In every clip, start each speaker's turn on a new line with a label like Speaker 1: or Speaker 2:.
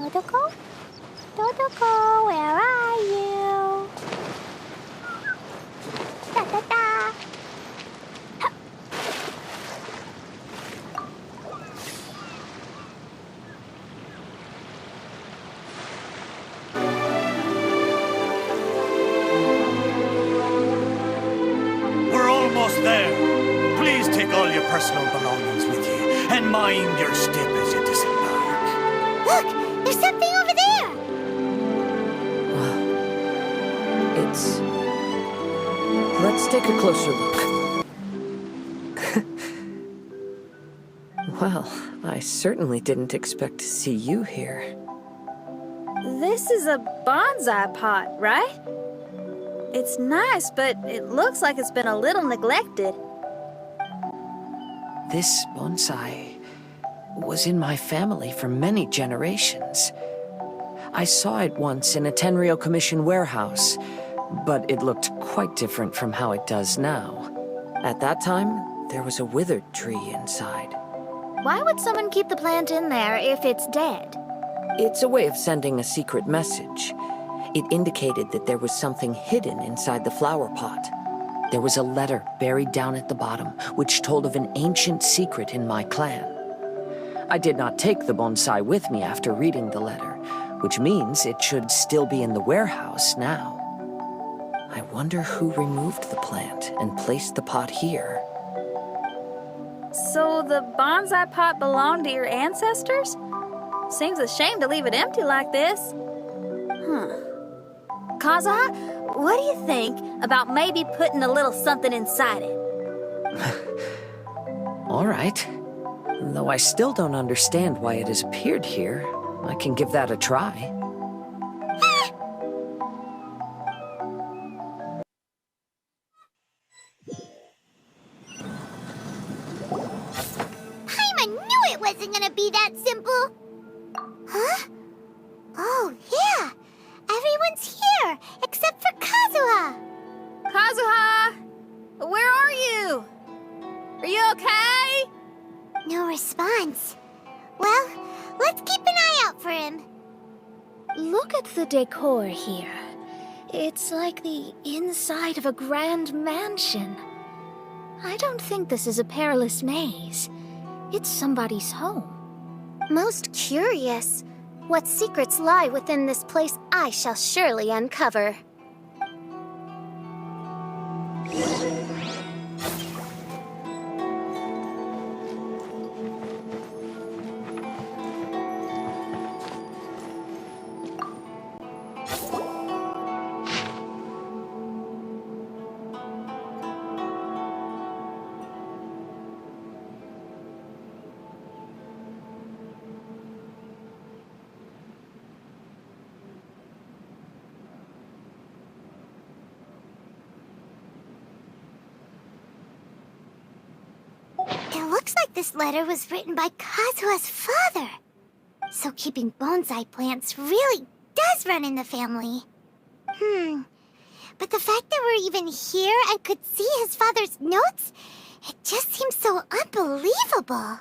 Speaker 1: Totoko? Totoko, where are you? Da da da!
Speaker 2: We're almost there. Please take all your personal belongings with you, and mind your step as you disembark.
Speaker 1: Look! There's something over there!
Speaker 3: It's... Let's take a closer look. Well, I certainly didn't expect to see you here.
Speaker 4: This is a bonsai pot, right? It's nice, but it looks like it's been a little neglected.
Speaker 3: This bonsai was in my family for many generations. I saw it once in a Tenryou Commission warehouse, but it looked quite different from how it does now. At that time, there was a withered tree inside.
Speaker 1: Why would someone keep the plant in there if it's dead?
Speaker 3: It's a way of sending a secret message. It indicated that there was something hidden inside the flower pot. There was a letter buried down at the bottom, which told of an ancient secret in my clan. I did not take the bonsai with me after reading the letter, which means it should still be in the warehouse now. I wonder who removed the plant and placed the pot here.
Speaker 4: So the bonsai pot belonged to your ancestors? Seems a shame to leave it empty like this. Kazuha, what do you think about maybe putting a little something inside it?
Speaker 3: All right. Though I still don't understand why it has appeared here, I can give that a try.
Speaker 1: I knew it wasn't gonna be that simple! Huh? Oh, yeah! Everyone's here, except for Kazuha!
Speaker 4: Kazuha! Where are you? Are you okay?
Speaker 1: No response. Well, let's keep an eye out for him. Look at the decor here. It's like the inside of a grand mansion. I don't think this is a perilous maze. It's somebody's home. Most curious. What secrets lie within this place I shall surely uncover. It looks like this letter was written by Kazuha's father. So keeping bonsai plants really does run in the family. But the fact that we're even here and could see his father's notes, it just seems so unbelievable.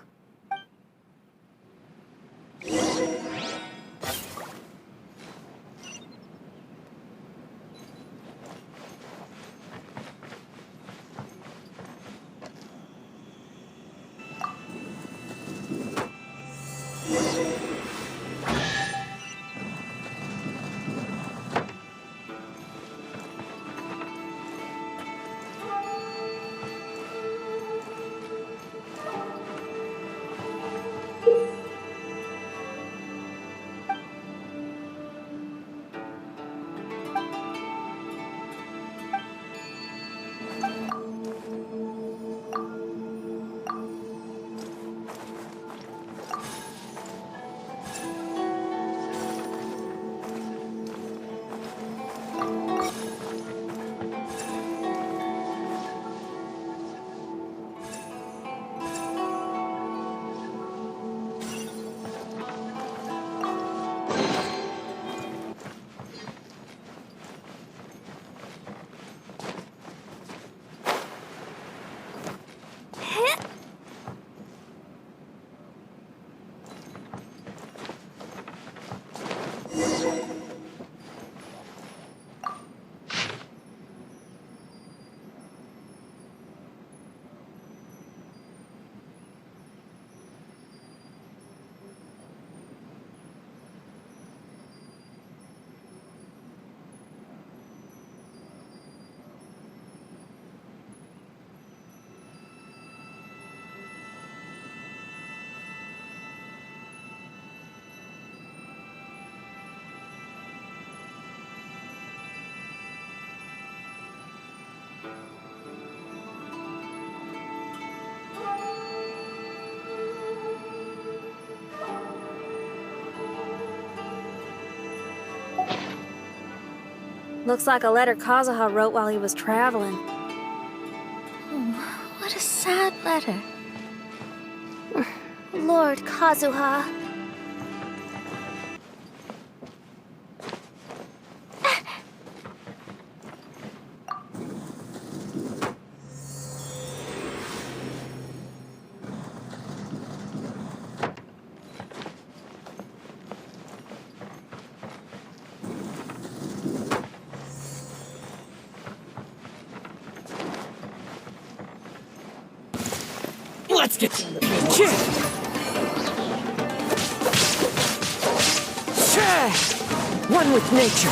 Speaker 4: Looks like a letter Kazuha wrote while he was traveling.
Speaker 1: Oh, what a sad letter. Lord Kazuha.
Speaker 3: Let's get one with nature.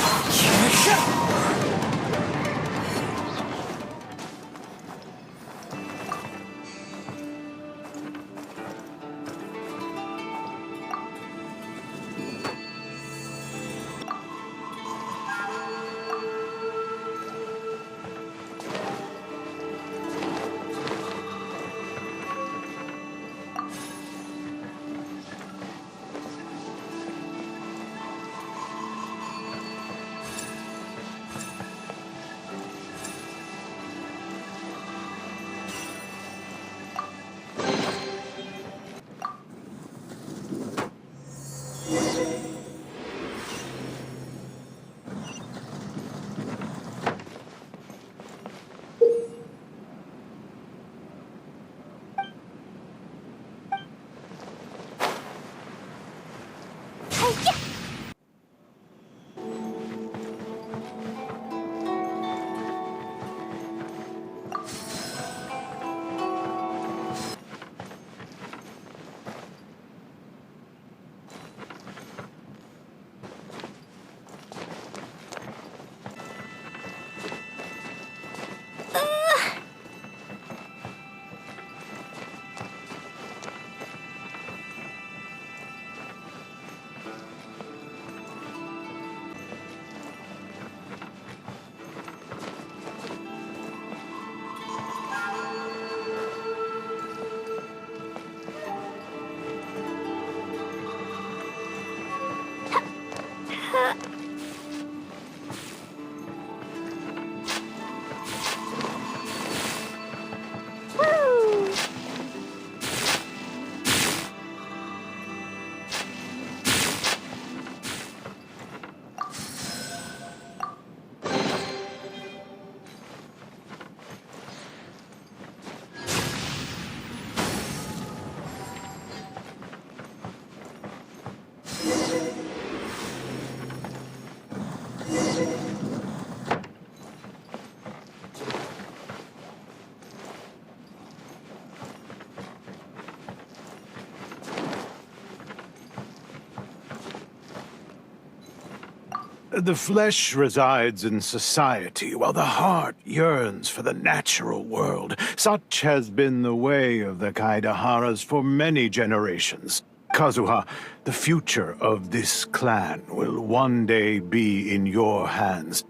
Speaker 5: The flesh resides in society, while the heart yearns for the natural world. Such has been the way of the Kaidaharas for many generations. Kazuha, the future of this clan will one day be in your hands.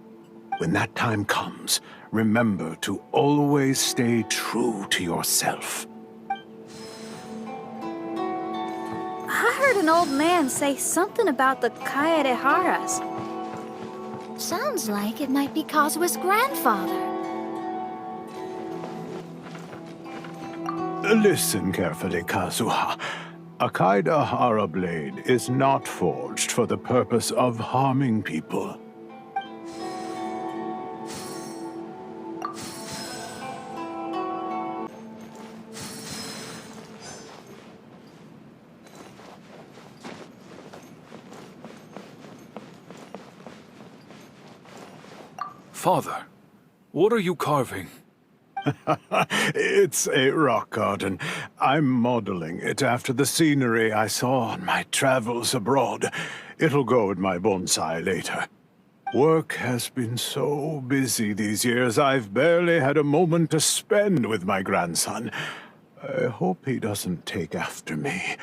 Speaker 5: When that time comes, remember to always stay true to yourself.
Speaker 4: I heard an old man say something about the Kaidaharas.
Speaker 1: Sounds like it might be Kazuha's grandfather.
Speaker 5: Listen carefully, Kazuha. A Kaidahara blade is not forged for the purpose of harming people.
Speaker 6: Father, what are you carving?
Speaker 5: It's a rock garden. I'm modeling it after the scenery I saw on my travels abroad. It'll go in my bonsai later. Work has been so busy these years, I've barely had a moment to spend with my grandson. I hope he doesn't take after me.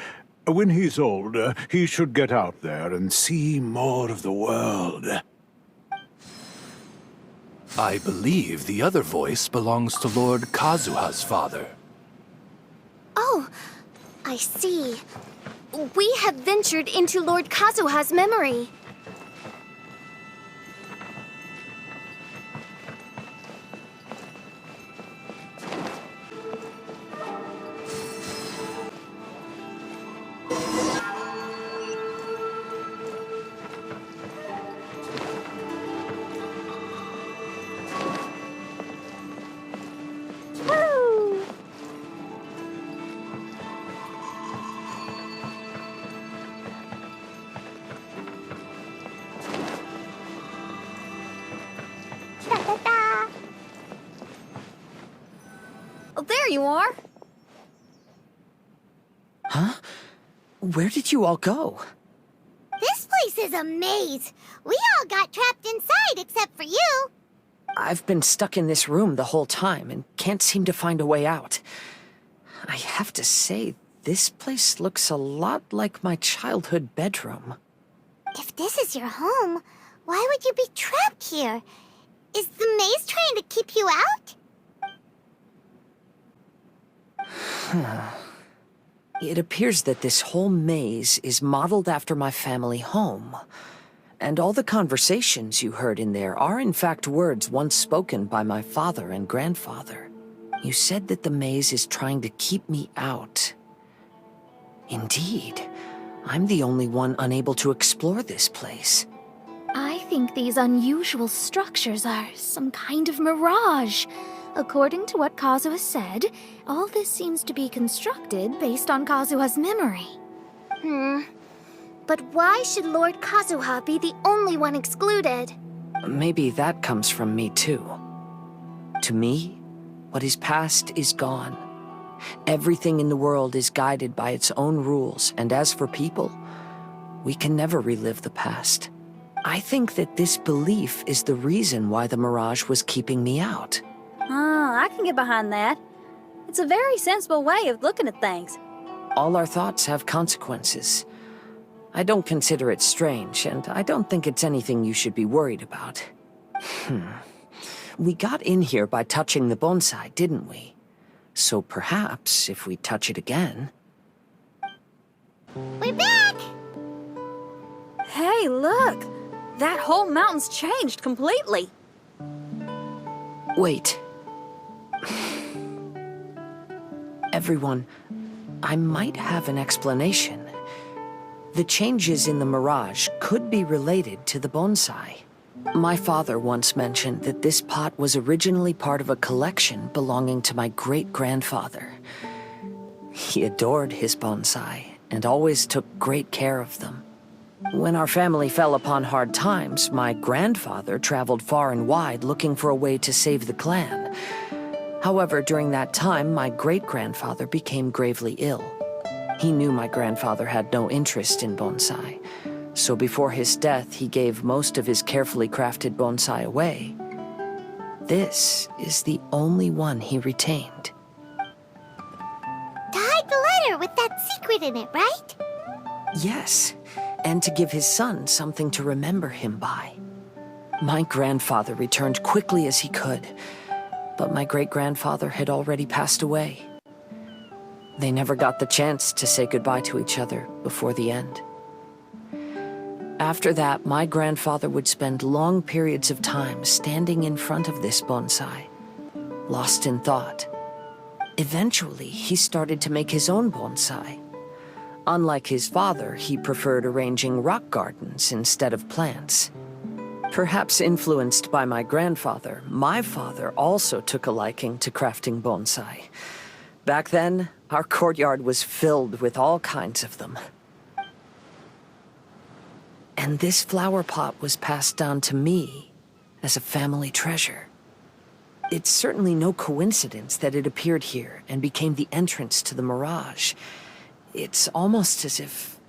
Speaker 5: When he's older, he should get out there and see more of the world.
Speaker 6: I believe the other voice belongs to Lord Kazuha's father.
Speaker 1: Oh, I see. We have ventured into Lord Kazuha's memory.
Speaker 4: you are.
Speaker 3: Huh? Where did you all go?
Speaker 1: This place is a maze. We all got trapped inside except for you.
Speaker 3: I've been stuck in this room the whole time and can't seem to find a way out. I have to say, this place looks a lot like my childhood bedroom.
Speaker 1: If this is your home, why would you be trapped here? Is the maze trying to keep you out?
Speaker 3: It appears that this whole maze is modeled after my family home. And all the conversations you heard in there are in fact words once spoken by my father and grandfather. You said that the maze is trying to keep me out. Indeed, I'm the only one unable to explore this place.
Speaker 1: I think these unusual structures are some kind of mirage. According to what Kazuha said, all this seems to be constructed based on Kazuha's memory. But why should Lord Kazuha be the only one excluded?
Speaker 3: Maybe that comes from me too. To me, what is past is gone. Everything in the world is guided by its own rules, and as for people, we can never relive the past. I think that this belief is the reason why the mirage was keeping me out.
Speaker 4: I can get behind that. It's a very sensible way of looking at things.
Speaker 3: All our thoughts have consequences. I don't consider it strange, and I don't think it's anything you should be worried about. We got in here by touching the bonsai, didn't we? So perhaps, if we touch it again...
Speaker 1: We're back!
Speaker 4: Hey, look! That whole mountain's changed completely.
Speaker 3: Wait. Everyone, I might have an explanation. The changes in the mirage could be related to the bonsai. My father once mentioned that this pot was originally part of a collection belonging to my great-grandfather. He adored his bonsai and always took great care of them. When our family fell upon hard times, my grandfather traveled far and wide looking for a way to save the clan. However, during that time, my great-grandfather became gravely ill. He knew my grandfather had no interest in bonsai, so before his death, he gave most of his carefully crafted bonsai away. This is the only one he retained.
Speaker 1: To hide the letter with that secret in it, right?
Speaker 3: Yes, and to give his son something to remember him by. My grandfather returned quickly as he could, but my great-grandfather had already passed away. They never got the chance to say goodbye to each other before the end. After that, my grandfather would spend long periods of time standing in front of this bonsai, lost in thought. Eventually, he started to make his own bonsai. Unlike his father, he preferred arranging rock gardens instead of plants. Perhaps influenced by my grandfather, my father also took a liking to crafting bonsai. Back then, our courtyard was filled with all kinds of them. And this flower pot was passed down to me as a family treasure. It's certainly no coincidence that it appeared here and became the entrance to the mirage. It's almost as if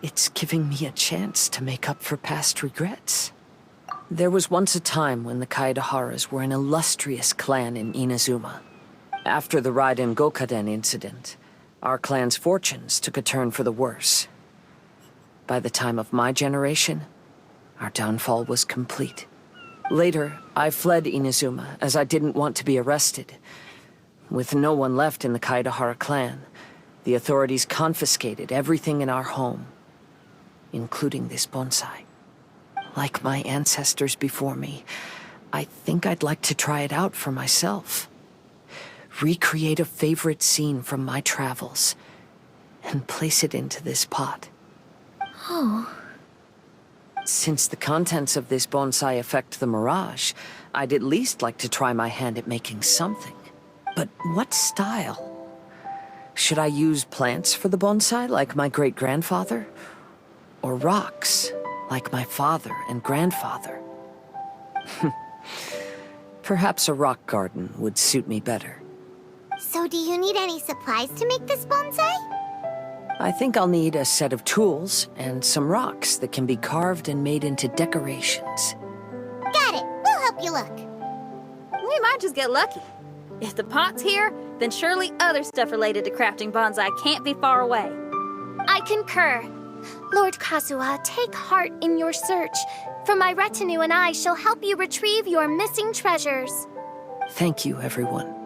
Speaker 3: it's giving me a chance to make up for past regrets. There was once a time when the Kaidaharas were an illustrious clan in Inazuma. After the Raiden Gokaden incident, our clan's fortunes took a turn for the worse. By the time of my generation, our downfall was complete. Later, I fled Inazuma as I didn't want to be arrested. With no one left in the Kaidahara clan, the authorities confiscated everything in our home, including this bonsai. Like my ancestors before me, I think I'd like to try it out for myself. Recreate a favorite scene from my travels, and place it into this pot.
Speaker 1: Oh.
Speaker 3: Since the contents of this bonsai affect the mirage, I'd at least like to try my hand at making something. But what style? Should I use plants for the bonsai, like my great-grandfather? Or rocks, like my father and grandfather? Perhaps a rock garden would suit me better.
Speaker 1: So do you need any supplies to make this bonsai?
Speaker 3: I think I'll need a set of tools and some rocks that can be carved and made into decorations.
Speaker 1: Got it. We'll help you look.
Speaker 4: We might just get lucky. If the pot's here, then surely other stuff related to crafting bonsai can't be far away.
Speaker 1: I concur. Lord Kazuha, take heart in your search, for my retinue and I shall help you retrieve your missing treasures.
Speaker 3: Thank you, everyone.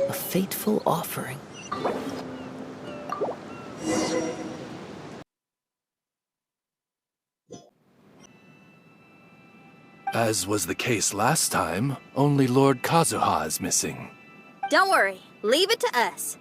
Speaker 3: A fateful offering.
Speaker 6: As was the case last time, only Lord Kazuha is missing.
Speaker 4: Don't worry, leave it to us.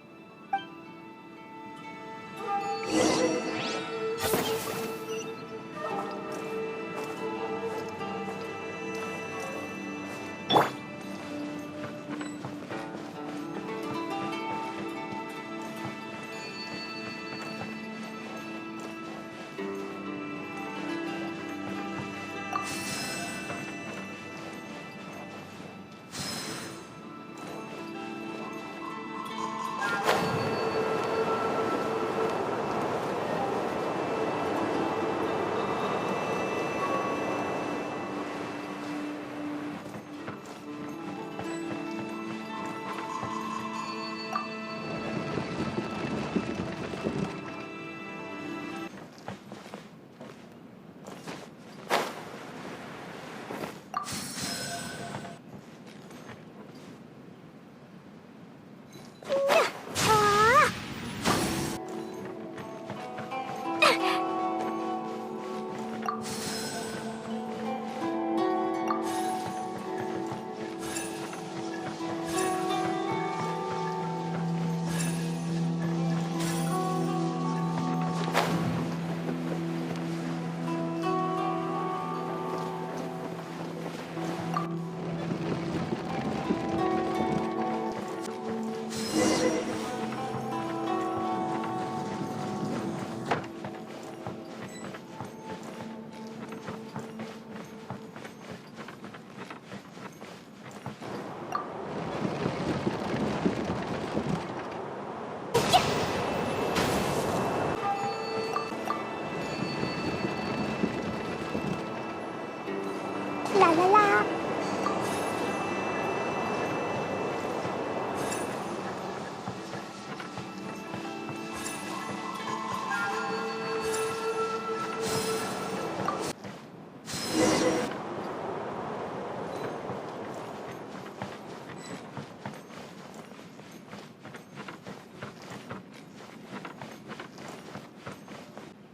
Speaker 1: La la la.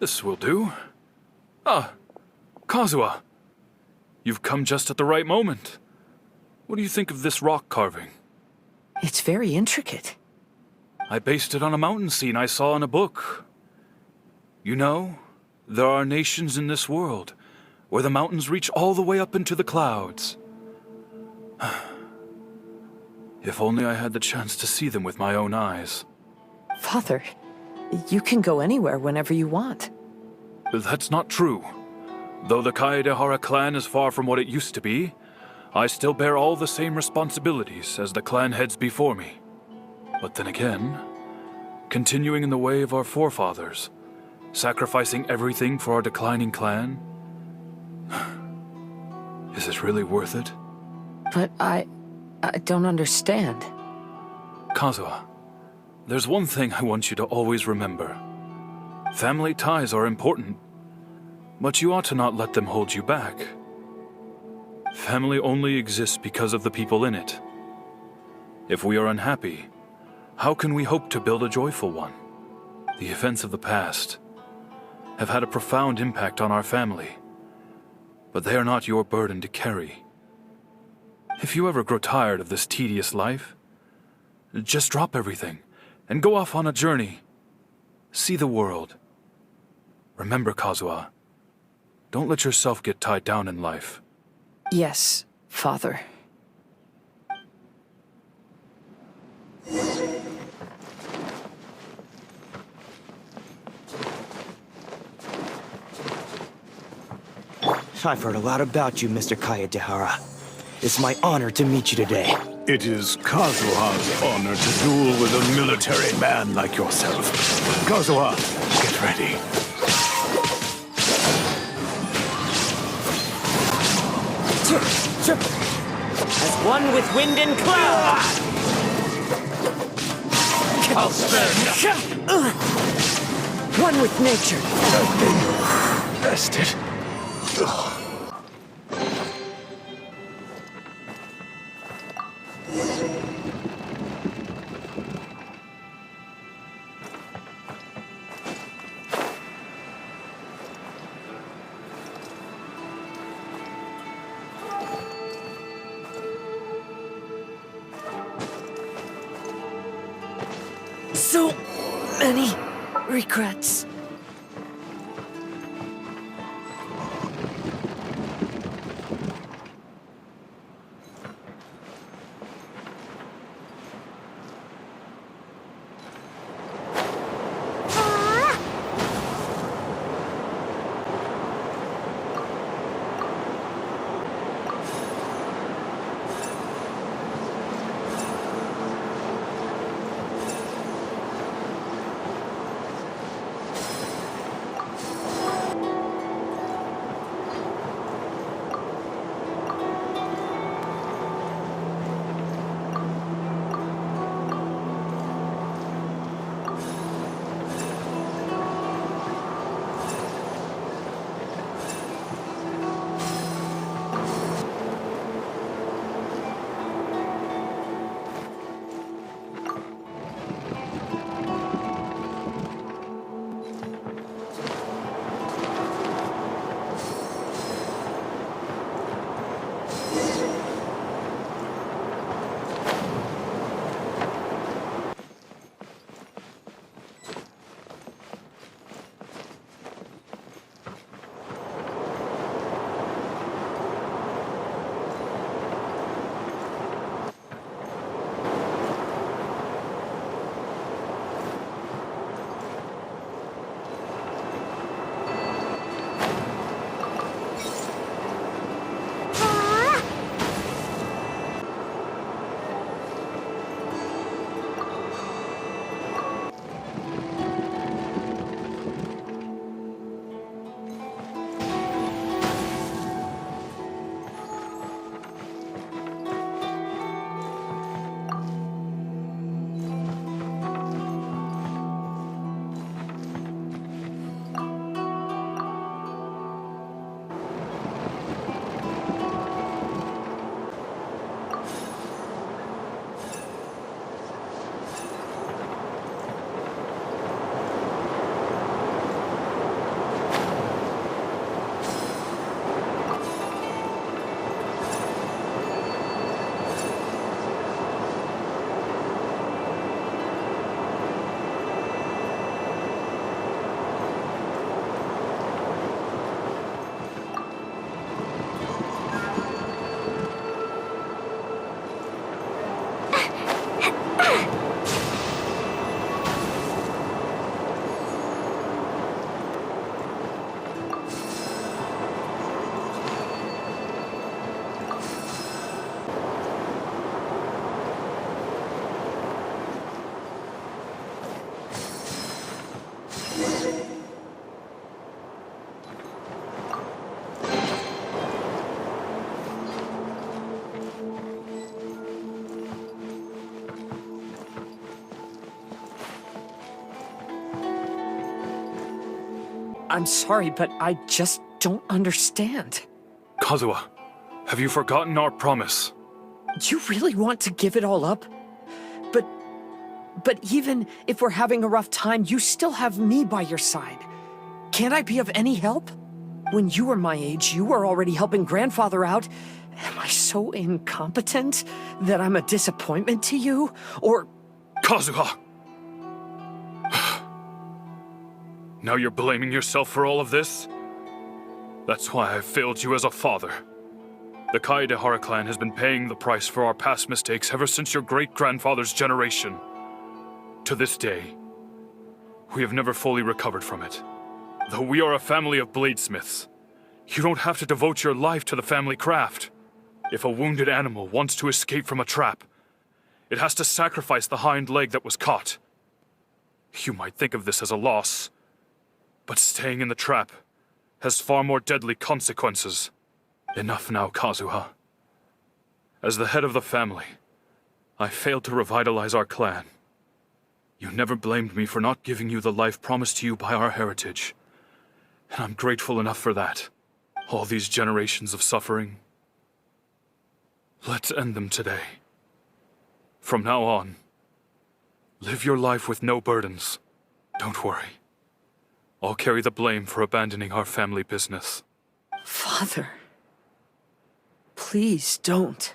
Speaker 7: This will do. Ah, Kazuha. You've come just at the right moment. What do you think of this rock carving?
Speaker 3: It's very intricate.
Speaker 7: I based it on a mountain scene I saw in a book. You know, there are nations in this world where the mountains reach all the way up into the clouds. If only I had the chance to see them with my own eyes.
Speaker 3: Father, you can go anywhere whenever you want.
Speaker 7: That's not true. Though the Kaedehara clan is far from what it used to be, I still bear all the same responsibilities as the clan heads before me. But then again, continuing in the way of our forefathers, sacrificing everything for our declining clan, is it really worth it?
Speaker 3: But I don't understand.
Speaker 7: Kazuha, there's one thing I want you to always remember. Family ties are important, but you ought to not let them hold you back. Family only exists because of the people in it. If we are unhappy, how can we hope to build a joyful one? The events of the past have had a profound impact on our family, but they are not your burden to carry. If you ever grow tired of this tedious life, just drop everything and go off on a journey. See the world. Remember, Kazuha, don't let yourself get tied down in life.
Speaker 3: Yes, Father.
Speaker 8: I've heard a lot about you, Mr. Kayadehara. It's my honor to meet you today.
Speaker 5: It is Kazuha's honor to duel with a military man like yourself. Kazuha, get ready.
Speaker 8: As one with wind and cloud!
Speaker 5: I'll spare nothing.
Speaker 3: One with nature.
Speaker 5: Bested.
Speaker 3: So many regrets. I'm sorry, but I just don't understand.
Speaker 7: Kazuha, have you forgotten our promise?
Speaker 3: Do you really want to give it all up? But even if we're having a rough time, you still have me by your side. Can't I be of any help? When you were my age, you were already helping Grandfather out. Am I so incompetent that I'm a disappointment to you? Or...
Speaker 7: Kazuha! Now you're blaming yourself for all of this? That's why I failed you as a father. The Kaedehara clan has been paying the price for our past mistakes ever since your great-grandfather's generation. To this day, we have never fully recovered from it. Though we are a family of bladesmiths, you don't have to devote your life to the family craft. If a wounded animal wants to escape from a trap, it has to sacrifice the hind leg that was caught. You might think of this as a loss, but staying in the trap has far more deadly consequences. Enough now, Kazuha. As the head of the family, I failed to revitalize our clan. You never blamed me for not giving you the life promised to you by our heritage, and I'm grateful enough for that. All these generations of suffering, let's end them today. From now on, live your life with no burdens. Don't worry. I'll carry the blame for abandoning our family business.
Speaker 3: Father, please don't.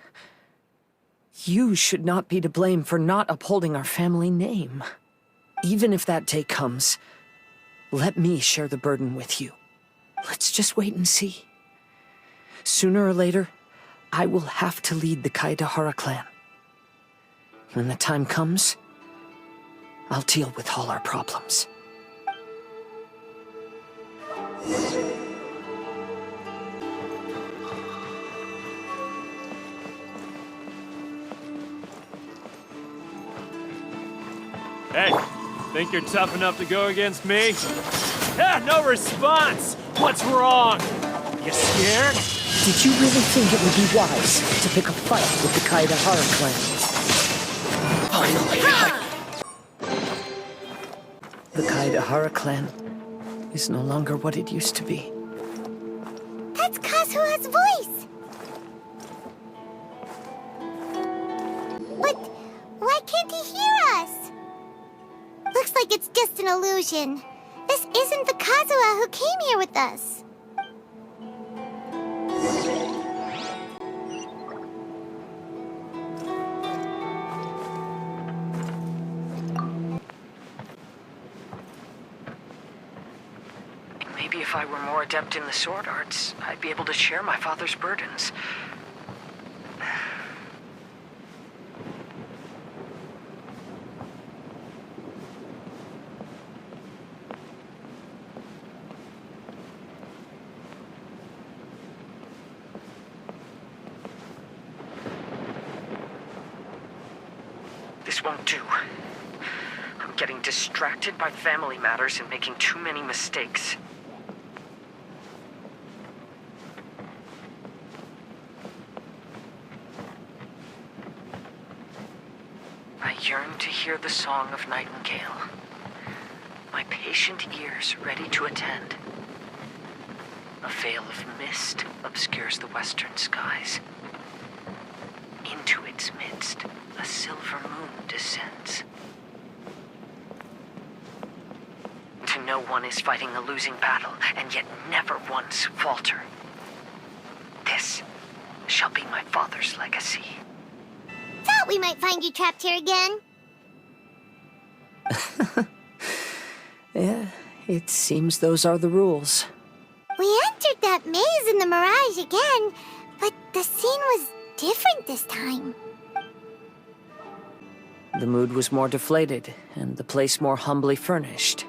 Speaker 3: You should not be to blame for not upholding our family name. Even if that day comes, let me share the burden with you. Let's just wait and see. Sooner or later, I will have to lead the Kaedehara clan. When the time comes, I'll deal with all our problems.
Speaker 9: Hey, think you're tough enough to go against me? Ah, no response! What's wrong? You scared?
Speaker 3: Did you really think it would be wise to pick a fight with the Kaedehara clan? Finally! The Kaedehara clan is no longer what it used to be.
Speaker 1: That's Kazuha's voice! But why can't he hear us? Looks like it's just an illusion. This isn't the Kazuha who came here with us.
Speaker 3: Maybe if I were more adept in the sword arts, I'd be able to share my father's burdens. This won't do. I'm getting distracted by family matters and making too many mistakes. I yearn to hear the song of nightingale. My patient ears ready to attend. A veil of mist obscures the western skies. Into its midst, a silver moon descends. To know one is fighting a losing battle, and yet never once falter. This shall be my father's legacy.
Speaker 1: Thought we might find you trapped here again.
Speaker 3: Yeah, it seems those are the rules.
Speaker 1: We entered that maze in the mirage again, but the scene was different this time.
Speaker 3: The mood was more deflated, and the place more humbly furnished.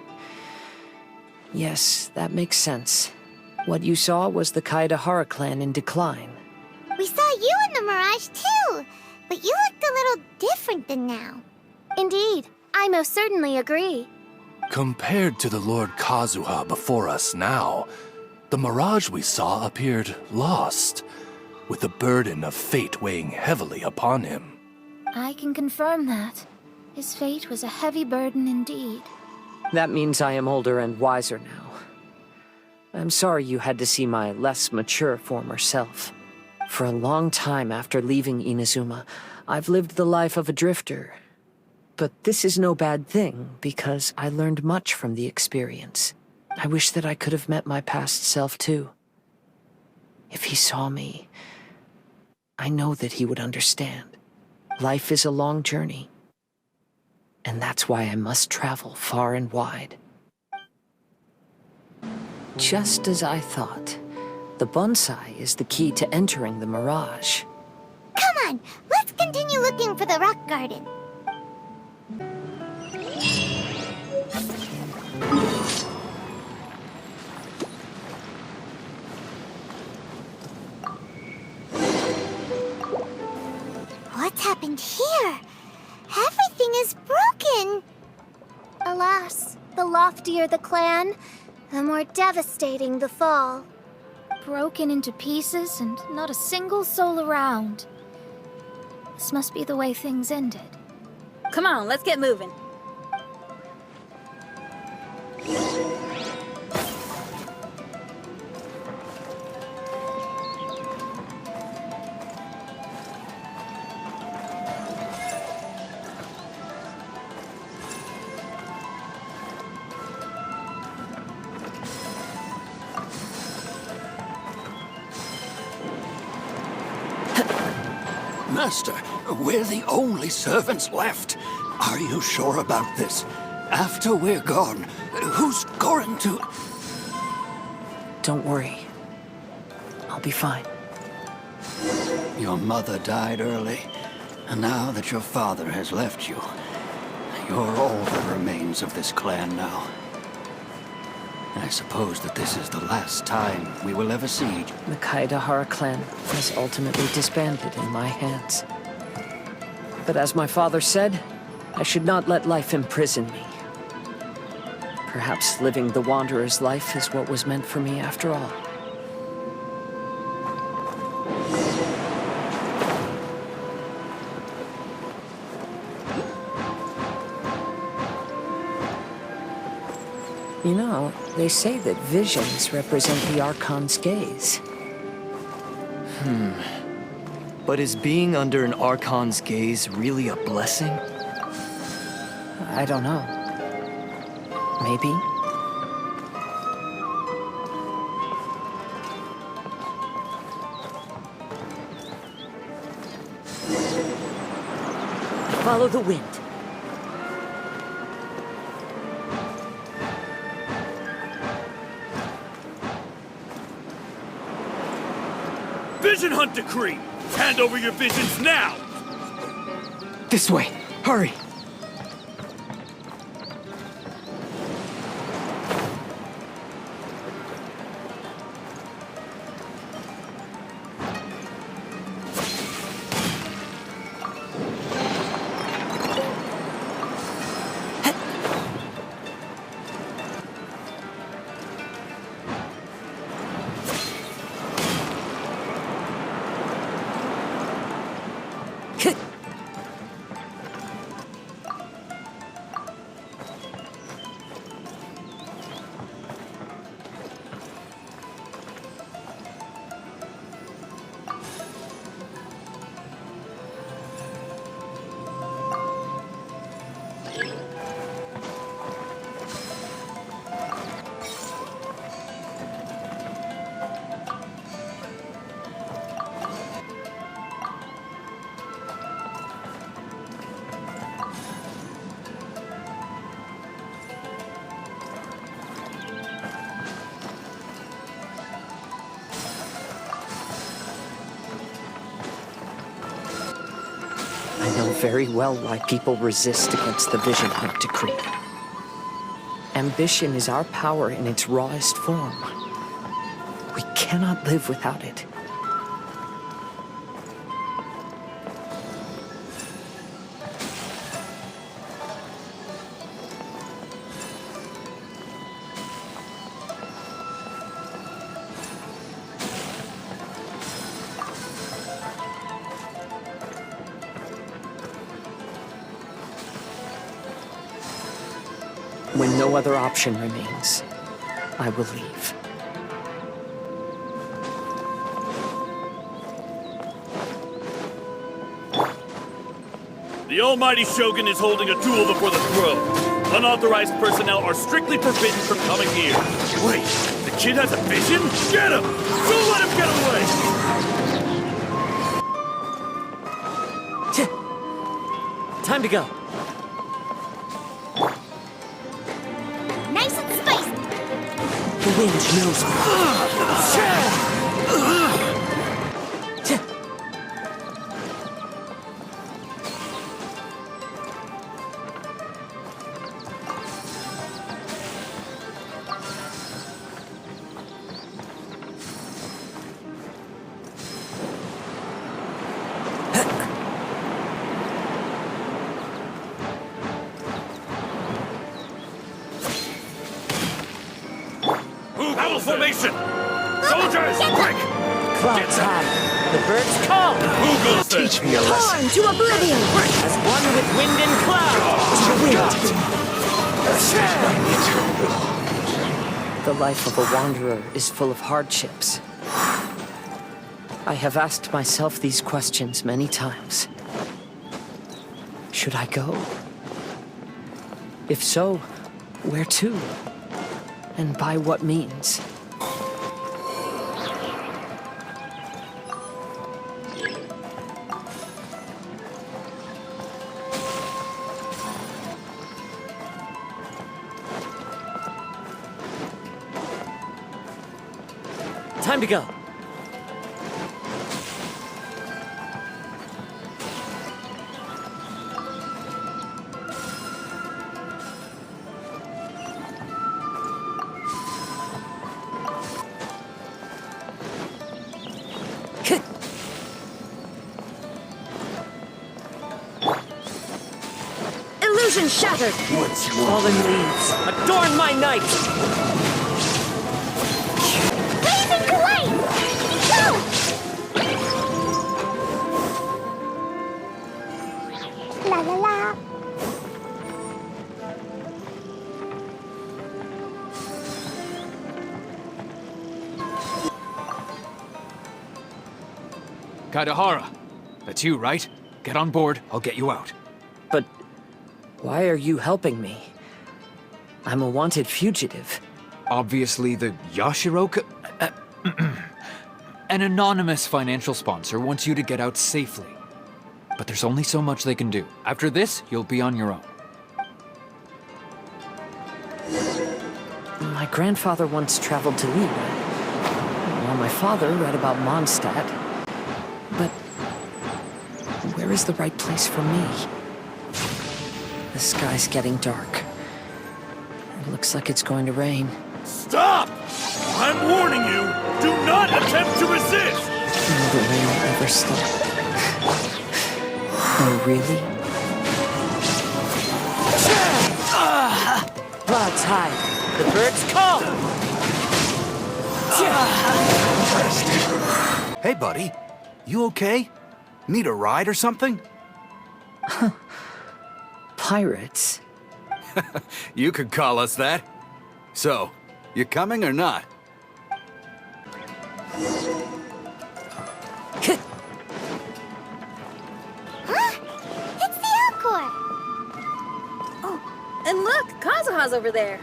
Speaker 3: Yes, that makes sense. What you saw was the Kaedehara clan in decline.
Speaker 1: We saw you in the mirage too, but you looked a little different than now.
Speaker 4: Indeed, I most certainly agree.
Speaker 6: Compared to the Lord Kazuha before us now, the mirage we saw appeared lost, with the burden of fate weighing heavily upon him.
Speaker 4: I can confirm that. His fate was a heavy burden indeed.
Speaker 3: That means I am older and wiser now. I'm sorry you had to see my less mature former self. For a long time after leaving Inazuma, I've lived the life of a drifter. But this is no bad thing, because I learned much from the experience. I wish that I could have met my past self too. If he saw me, I know that he would understand. Life is a long journey. And that's why I must travel far and wide. Just as I thought, The bonsai is the key to entering the mirage.
Speaker 1: Come on, let's continue looking for the rock garden. What's happened here? Everything is broken. Alas, the loftier the clan, the more devastating the fall. Broken into pieces and not a single soul around. This must be the way things ended.
Speaker 4: Come on, let's get moving.
Speaker 10: Master, we're the only servants left. Are you sure about this? After we're gone, who's going to...
Speaker 3: Don't worry. I'll be fine.
Speaker 10: Your mother died early, and now that your father has left you, you're all that remains of this clan now. I suppose that this is the last time we will ever see each other.
Speaker 3: The Kaedahara clan was ultimately disbanded in my hands. But as my father said, I should not let life imprison me. Perhaps living the Wanderer's life is what was meant for me after all. You know, they say that visions represent the Archon's gaze.
Speaker 8: But is being under an Archon's gaze really a blessing?
Speaker 3: I don't know. Maybe? Follow the wind.
Speaker 2: Vision Hunt Decree! Hand over your visions now!
Speaker 8: This way! Hurry!
Speaker 3: I know very well why people resist against the Vision Hunt Decree. Ambition is our power in its rawest form. We cannot live without it. When no other option remains, I will leave.
Speaker 2: The Almighty Shogun is holding a duel before the throne. Unauthorized personnel are strictly forbidden from coming here. Wait, the kid has a vision? Get him! Don't let him get away!
Speaker 3: Time to go.
Speaker 1: Nice and spicy.
Speaker 3: The wind knows me.
Speaker 2: Battle formation! Soldiers, quick!
Speaker 3: Clouds high. The birds call.
Speaker 2: Who goes there?
Speaker 5: Teach me a lesson.
Speaker 3: Torn to oblivion. As one with wind and cloud. The life of a wanderer is full of hardships. I have asked myself these questions many times. Should I go? If so, where to? And by what means? Time to go.
Speaker 1: Illusion shattered!
Speaker 3: Fallen leaves, adorn my night!
Speaker 1: Blazing light! Go! La la la.
Speaker 11: Kaidahara, that's you, right? Get on board, I'll get you out.
Speaker 3: But why are you helping me? I'm a wanted fugitive.
Speaker 11: Obviously the Yashiroka... An anonymous financial sponsor wants you to get out safely. But there's only so much they can do. After this, you'll be on your own.
Speaker 3: My grandfather once traveled to Lima, while my father read about Mondstadt. But where is the right place for me? The sky's getting dark. It looks like it's going to rain.
Speaker 2: Stop! I'm warning you! Do not attempt to resist!
Speaker 3: Will the rain ever stop? Oh, really? Clouds high. The birds call!
Speaker 12: Hey, buddy. You okay? Need a ride or something?
Speaker 3: Pirates?
Speaker 12: You could call us that. So, you coming or not?
Speaker 1: Huh? It's the Alcor!
Speaker 4: Oh, and look, Kazuha's over there.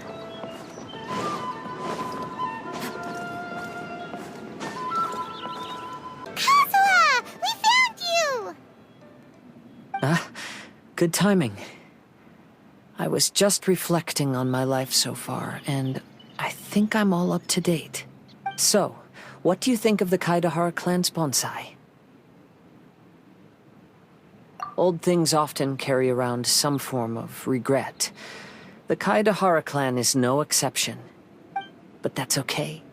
Speaker 1: Kazuha! We found you!
Speaker 3: Good timing. I was just reflecting on my life so far, and I think I'm all up to date. So, what do you think of the Kaidahara clan's bonsai? Old things often carry around some form of regret. The Kaidahara clan is no exception. But that's okay.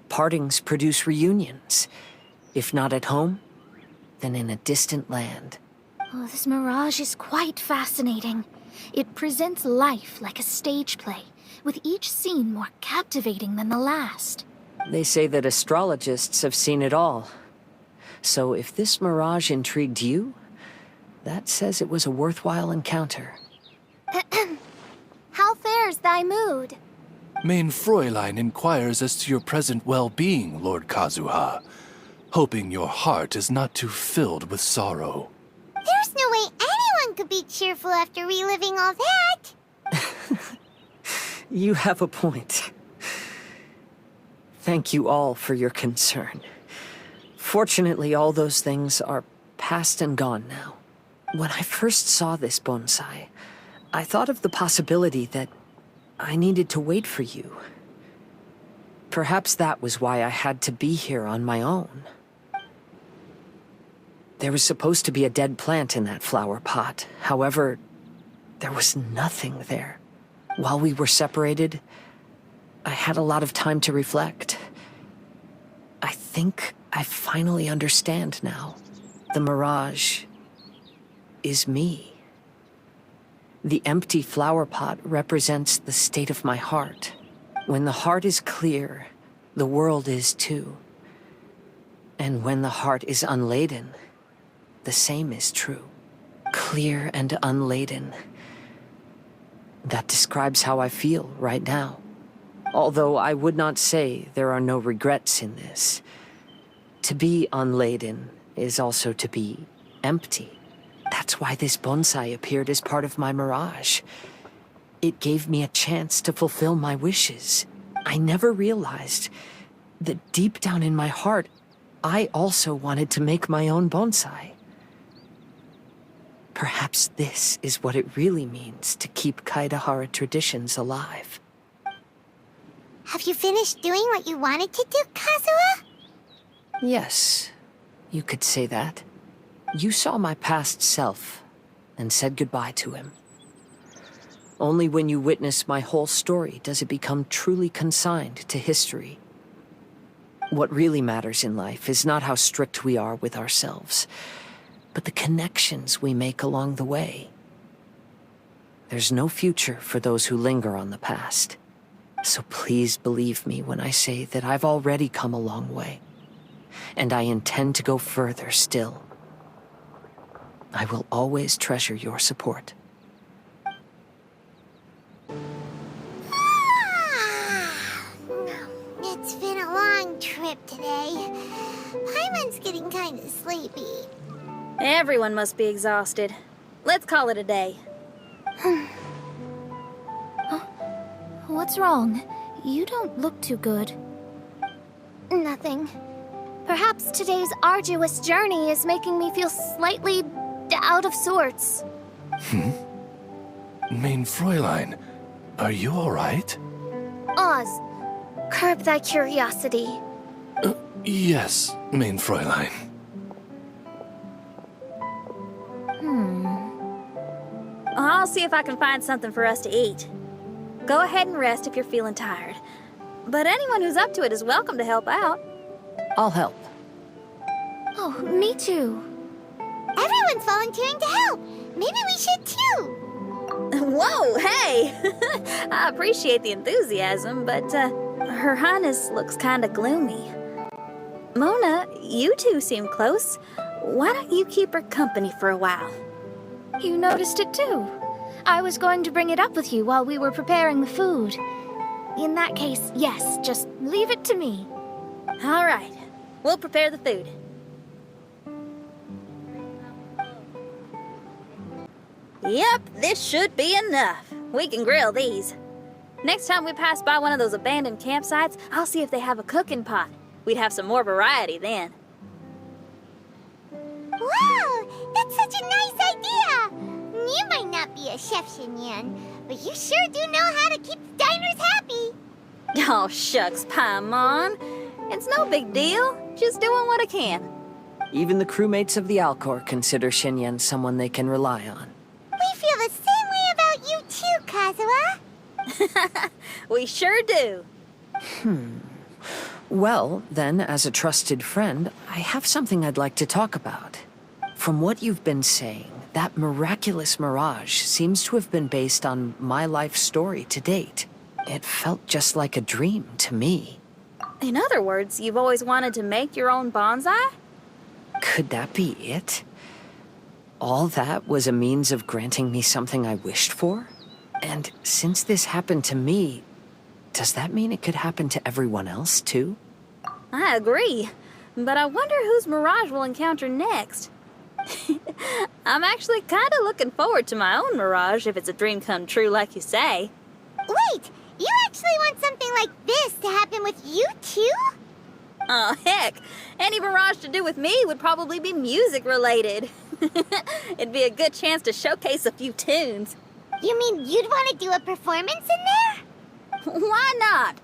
Speaker 3: Partings produce reunions. If not at home, then in a distant land.
Speaker 1: Oh, this mirage is quite fascinating. It presents life like a stage play, with each scene more captivating than the last.
Speaker 3: They say that astrologists have seen it all. So if this mirage intrigued you, that says it was a worthwhile encounter.
Speaker 1: How fares thy mood?
Speaker 6: Main Fräulein inquires as to your present well-being, Lord Kazuha, hoping your heart is not too filled with sorrow.
Speaker 1: There's no way anyone could be cheerful after reliving all that.
Speaker 3: You have a point. Thank you all for your concern. Fortunately, all those things are past and gone now. When I first saw this bonsai, I thought of the possibility that I needed to wait for you. Perhaps that was why I had to be here on my own. There was supposed to be a dead plant in that flower pot. However, there was nothing there. While we were separated, I had a lot of time to reflect. I think I finally understand now. The mirage is me. The empty flower pot represents the state of my heart. When the heart is clear, the world is too. And when the heart is unladen, the same is true. Clear and unladen. That describes how I feel right now. Although I would not say there are no regrets in this. To be unladen is also to be empty. That's why this bonsai appeared as part of my mirage. It gave me a chance to fulfill my wishes. I never realized that deep down in my heart, I also wanted to make my own bonsai. Perhaps this is what it really means to keep Kaedehara traditions alive.
Speaker 1: Have you finished doing what you wanted to do, Kazuha?
Speaker 3: Yes, you could say that. You saw my past self and said goodbye to him. Only when you witness my whole story does it become truly consigned to history. What really matters in life is not how strict we are with ourselves, but the connections we make along the way. There's no future for those who linger on the past. So please believe me when I say that I've already come a long way. And I intend to go further still. I will always treasure your support.
Speaker 1: It's been a long trip today. Paimon's getting kind of sleepy.
Speaker 4: Everyone must be exhausted. Let's call it a day.
Speaker 1: What's wrong? You don't look too good. Nothing. Perhaps today's arduous journey is making me feel slightly out of sorts.
Speaker 6: Main Fräulein, are you alright?
Speaker 1: Oz, curb thy curiosity.
Speaker 6: Yes, Main Fräulein.
Speaker 4: I'll see if I can find something for us to eat. Go ahead and rest if you're feeling tired. But anyone who's up to it is welcome to help out.
Speaker 3: I'll help.
Speaker 1: Oh, me too. Everyone's volunteering to help. Maybe we should too.
Speaker 4: Whoa, hey! I appreciate the enthusiasm, but Her Highness looks kinda gloomy. Mona, you two seem close. Why don't you keep her company for a while?
Speaker 1: You noticed it too. I was going to bring it up with you while we were preparing the food. In that case, yes, just leave it to me.
Speaker 4: All right, we'll prepare the food. Yep, this should be enough. We can grill these. Next time we pass by one of those abandoned campsites, I'll see if they have a cooking pot. We'd have some more variety then.
Speaker 1: Wow, that's such a nice idea! You might not be a chef, Xinyan, but you sure do know how to keep the diners happy.
Speaker 4: Oh, shucks, Paimon. It's no big deal. Just doing what I can.
Speaker 3: Even the crewmates of the Alcor consider Xinyan someone they can rely on.
Speaker 1: We feel the same way about you too, Kazuha.
Speaker 4: We sure do.
Speaker 3: Well, then, as a trusted friend, I have something I'd like to talk about. From what you've been saying, that miraculous mirage seems to have been based on my life story to date. It felt just like a dream to me.
Speaker 4: In other words, you've always wanted to make your own bonsai?
Speaker 3: Could that be it? All that was a means of granting me something I wished for? And since this happened to me, does that mean it could happen to everyone else, too?
Speaker 4: I agree, but I wonder whose mirage we'll encounter next. I'm actually kind of looking forward to my own mirage if it's a dream come true like you say.
Speaker 1: Wait, you actually want something like this to happen with you too?
Speaker 4: Oh, heck, any mirage to do with me would probably be music related. It'd be a good chance to showcase a few tunes.
Speaker 1: You mean you'd want to do a performance in there?
Speaker 4: Why not?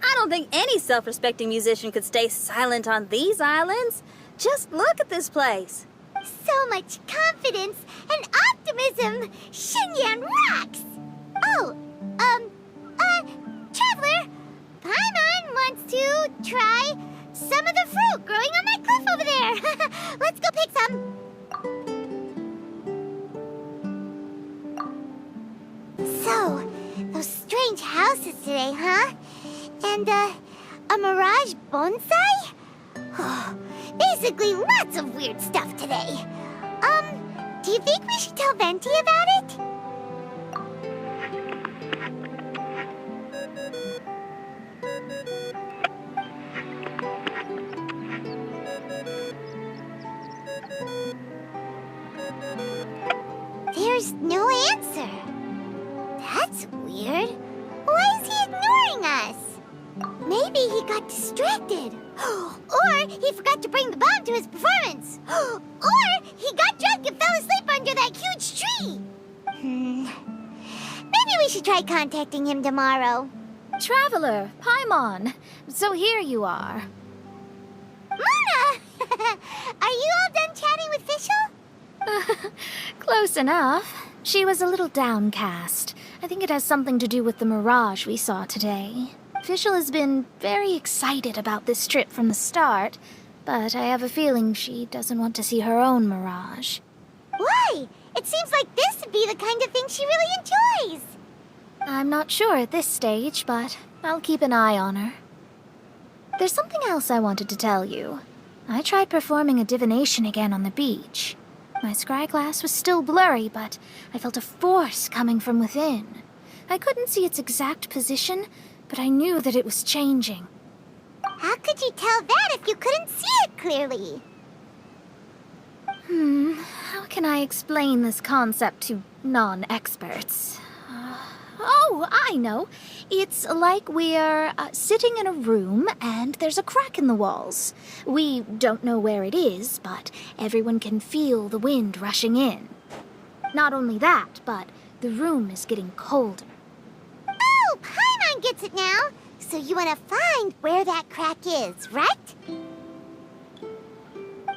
Speaker 4: I don't think any self-respecting musician could stay silent on these islands. Just look at this place.
Speaker 1: So much confidence and optimism! Xinyan rocks! Oh, Traveler, Paimon wants to try some of the fruit growing on that cliff over there. Let's go pick some. So, those strange houses today, huh? And, a mirage bonsai? Basically, lots of weird stuff today. Do you think we should tell Venti about it? There's no answer. That's weird. Why is he ignoring us? Maybe he got distracted. Or he forgot to bring the bomb to his performance. Or he got drunk and fell asleep under that huge tree. Maybe we should try contacting him tomorrow.
Speaker 4: Traveler, Paimon, so here you are.
Speaker 1: Mona! Are you all done chatting with Fischl?
Speaker 4: Close enough. She was a little downcast. I think it has something to do with the mirage we saw today. Fischl has been very excited about this trip from the start, but I have a feeling she doesn't want to see her own mirage.
Speaker 1: Why? It seems like this would be the kind of thing she really enjoys.
Speaker 4: I'm not sure at this stage, but I'll keep an eye on her. There's something else I wanted to tell you. I tried performing a divination again on the beach. My scry glass was still blurry, but I felt a force coming from within. I couldn't see its exact position, but I knew that it was changing.
Speaker 1: How could you tell that if you couldn't see it clearly?
Speaker 4: How can I explain this concept to non-experts? Oh, I know. It's like we're sitting in a room and there's a crack in the walls. We don't know where it is, but everyone can feel the wind rushing in. Not only that, but the room is getting colder.
Speaker 1: Oh, Paimon gets it now. So you want to find where that crack is, right?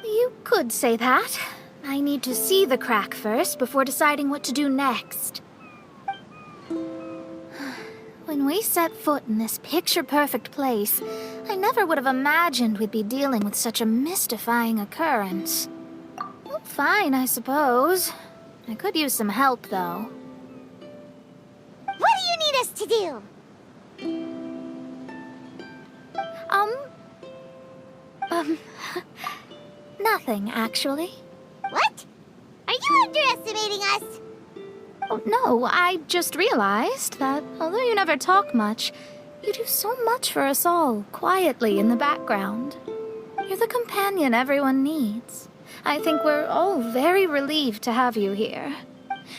Speaker 4: You could say that. I need to see the crack first before deciding what to do next. When we set foot in this picture-perfect place, I never would have imagined we'd be dealing with such a mystifying occurrence. Well, fine, I suppose. I could use some help, though.
Speaker 1: What do you need us to do?
Speaker 4: Nothing, actually.
Speaker 1: What? Are you underestimating us?
Speaker 4: Oh, no, I just realized that although you never talk much, you do so much for us all, quietly in the background. You're the companion everyone needs. I think we're all very relieved to have you here.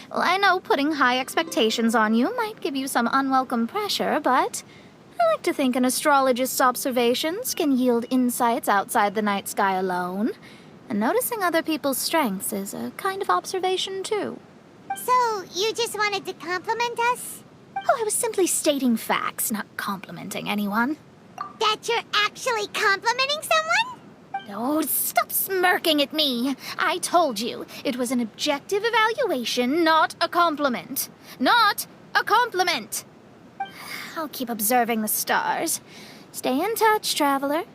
Speaker 4: Well, I know putting high expectations on you might give you some unwelcome pressure, but I like to think an astrologist's observations can yield insights outside the night sky alone. And noticing other people's strengths is a kind of observation, too.
Speaker 1: So, you just wanted to compliment us?
Speaker 4: Oh, I was simply stating facts, not complimenting anyone.
Speaker 1: That you're actually complimenting someone?
Speaker 4: Oh, stop smirking at me. I told you, it was an objective evaluation, not a compliment. Not a compliment! I'll keep observing the stars. Stay in touch, Traveler.